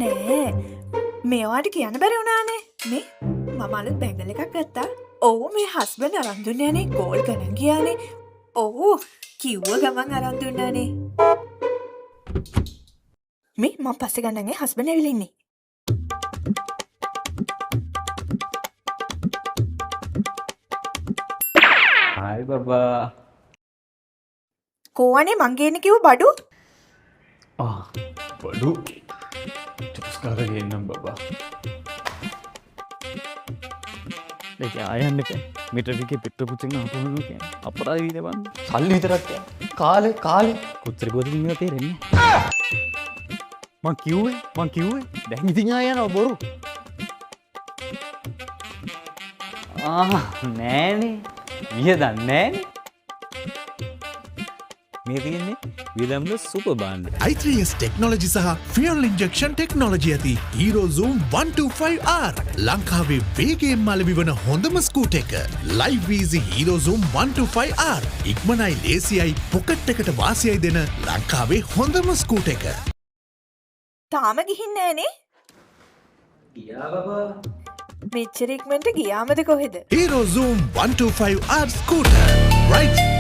නෑ මේවාට කියන්න බැරි වුණානේ මේ මම අලුත් බැංගල් එකක් ගත්තා. ඔව් මේ හස්බන්ඩ් අරන් දුන්නානේ ගෝල් ගණන් ගියානේ. ඔව් කිව්ව ගමන් අරන් දුන්නානේ. මේ මම පස්සේ ගන්නන්නේ හස්බන්ඩ් ඇවිල්ලා ඉන්නේ. हाय बाबा කොහොනේ මං ගේන්න කිව්ව බඩු? बड़ू terus sekarang enam बाबा ඒක ආයන්න එක මීටර් එකේ පෙට්‍රල් පුච්චෙන් ආපුවම කියන්නේ අපරාධ විදිහට බං සල්ලි විතරක් කාලේ කොච්චර ගොඩද ඉන්නේ තේරෙන්නේ මං කිව්වේ දැන් ඉතින් ආය යනවා බොරු නෑනේ වියදම් නෑනේ මේ තියෙන්නේ වියදම්ල සුපර් බාන්ඩ් i3s ටෙක්නොලොජි සහ ෆියල් ඉන්ජෙක්ෂන් ටෙක්නොලොජි ඇති Hero Zoom 125R ලංකාවේ වේගයෙන්ම ලැබෙන හොඳම ස්කූටර් එක. Live easy Hero Zoom 125R ඉක්මනයි ලේසියයි පොකට් එකට වාසියයි දෙන ලංකාවේ හොඳම ස්කූටර් එක. තාම ගිහින් නෑනේ. गया बाबा මෙච්චර ඉක්මනට ගියාමද කොහෙද? Hero Zoom 125R scooter right